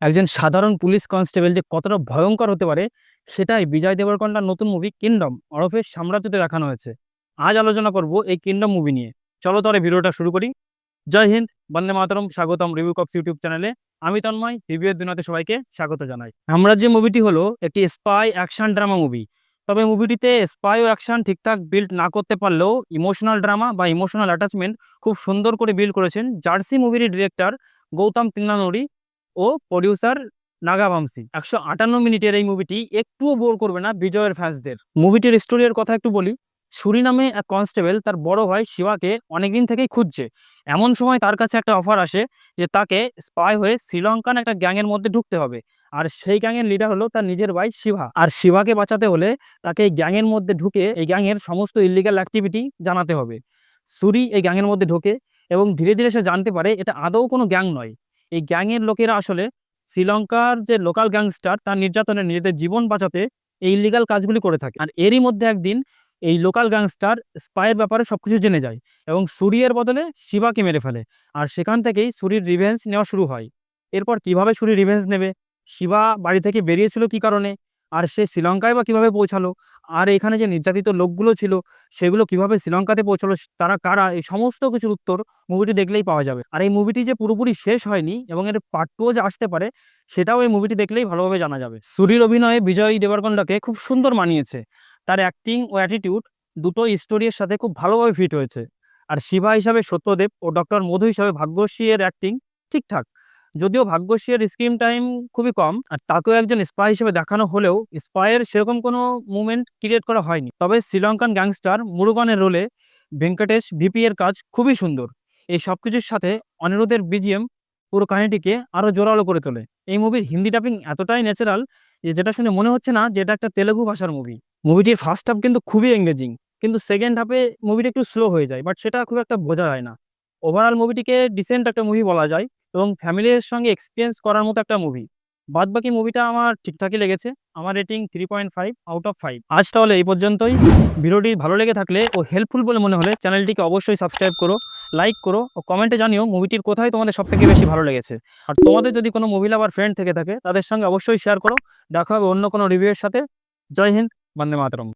একজন সাধারণ police constable যে কতটা ভয়ঙ্কর হতে পারে সেটাই বিজয় দেবরকোন্ডার নতুন মুভি কিংডম ওরফে সাম্রাজ্যতে দেখানো হয়েছে। আজ আলোচনা করব এই কিংডম মুভি নিয়ে। চলো তাহলে ভিডিওটা শুরু করি। জয় হিন্দ, বন্দে মাতরম, স্বাগতম রিভিউ কপস ইউটিউব চ্যানেলে। আমি তন্ময়, রিভিউ এর দুনিয়াতে সবাইকে স্বাগত জানাই। সাম্রাজ্য মুভিটি হলো একটি স্পাই অ্যাকশন ড্রামা মুভি। তবে মুভিটিতে স্পাই ও অ্যাকশন ঠিকঠাক বিল্ড না করতে পারলেও ইমোশনাল ড্রামা বা ইমোশনাল অ্যাটাচমেন্ট খুব সুন্দর করে বিল্ড করেছেন জার্সি মুভির ডিরেক্টর গৌতম তিন্নানুরি ও প্রডিউসার নাগাভামসি। 158 মিনিটের এই মুভিটি একটুও বোর করবে না বিজয়ের ফ্যান্সদের। মুভিটির স্টোরির কথা একটু বলি। সুরি নামে এক কনস্টেবল তার বড় ভাই শিবাকে অনেকদিন থেকেই খুঁজছে। এমন সময় তার কাছে একটা অফার আসে যে তাকে স্পাই হয়ে শ্রীলঙ্কান একটা গ্যাংয়ের মধ্যে ঢুকতে হবে। আর সেই গ্যাংয়ের লিডার হলো তার নিজের ভাই শিবা। আর শিবাকে বাঁচাতে হলে তাকে এই গ্যাংয়ের মধ্যে ঢুকে এই গ্যাংয়ের সমস্ত ইল্লিগাল অ্যাক্টিভিটি জানাতে হবে। সুরি এই গ্যাংয়ের মধ্যে ঢোকে এবং ধীরে ধীরে সে জানতে পারে এটা আদৌ কোনো গ্যাং নয়। এই গ্যাংয়ের লোকেরা আসলে শ্রীলঙ্কার যে লোকাল গ্যাংস্টার তার নির্যাতনে নিজেদের জীবন বাঁচাতে এই ইলিগাল কাজগুলি করে থাকে। আর এরই মধ্যে একদিন এই লোকাল গ্যাংস্টার স্পাইয়ের ব্যাপারে সবকিছু জেনে যায় এবং সুরিয়ের বদলে শিবাকে মেরে ফেলে। আর সেখান থেকেই সুরির রিভেঞ্জ নেওয়া শুরু হয়। এরপর কিভাবে সুরি রিভেঞ্জ নেবে, শিবা বাড়ি থেকে বেরিয়েছিল কি কারণে, আর সে শ্রীলঙ্কায় বা কিভাবে পৌঁছালো, আর এখানে যে নির্যাতিত লোকগুলো ছিল সেগুলো কিভাবে শ্রীলঙ্কাতে পৌঁছালো, তারা কারা, এই সমস্ত কিছুর উত্তর মুভিটি দেখলেই পাওয়া যাবে। আর এই মুভিটি যে পুরোপুরি শেষ হয়নি এবং এর পার্ট 2 যে আসতে পারে সেটাও এই মুভিটি দেখলেই ভালোভাবে জানা যাবে। সুরির অভিনয়ে বিজয় দেবরকোন্ডাকে খুব সুন্দর মানিয়েছে। তার অ্যাক্টিং ও অ্যাটিটিউড দুটো স্টোরির সাথে খুব ভালোভাবে ফিট হয়েছে। আর শিবা হিসাবে সত্যদেব ও ডক্টর মধু হিসাবে ভাগ্যশ্রী এর অ্যাক্টিং ঠিকঠাক। যদিও ভাগ্যশ্রী এর স্ক্রিন টাইম খুবই কম, আর তাকেও একজন স্পাই হিসেবে দেখানো হলেও স্পাইয়ের সেরকম কোনো মুভমেন্ট ক্রিয়েট করা হয়নি। তবে শ্রীলঙ্কান গ্যাংস্টার মুরুগানের রোলে ভেঙ্কটেশ ভিপি এর কাজ খুবই সুন্দর। এই সব কিছুর সাথে অনিরুদ্ধের বিজিএম পুরো কাহিনীটিকে আরো জোরালো করে তোলে। এই মুভির হিন্দি ডাবিং এতটাই ন্যাচারাল যে যেটা শুনে মনে হচ্ছে না যে এটা একটা তেলেগু ভাষার মুভি। মুভিটির ফার্স্ট হাফ কিন্তু খুবই এঙ্গেজিং, কিন্তু সেকেন্ড হাফে মুভিটা একটু স্লো হয়ে যায়, বাট সেটা খুব একটা বোঝা যায় না। ওভারঅল মুভিটিকে ডিসেন্ট একটা মুভি বলা যায় এবং ফ্যামিলির সঙ্গে এক্সপিরিয়েন্স করার মতো একটা মুভি। বাদবাকি মুভিটা আমার ঠিকঠাকই লেগেছে। আমার রেটিং 3.5/5। আজ তাহলে এই পর্যন্তই। ভিডিওটি ভালো লেগে থাকলে ও হেল্পফুল বলে মনে হলে চ্যানেলটিকে অবশ্যই সাবস্ক্রাইব করো, লাইক করো ও কমেন্টে জানিও মুভিটির কোথায় তোমাদের সবথেকে বেশি ভালো লেগেছে। আর তোমাদের যদি কোনো মুভি লাভার ফ্রেন্ড থেকে থাকে তাদের সঙ্গে অবশ্যই শেয়ার করো। দেখা হবে অন্য কোনো রিভিউয়ের সাথে। জয় হিন্দ, বন্দে মাতরম।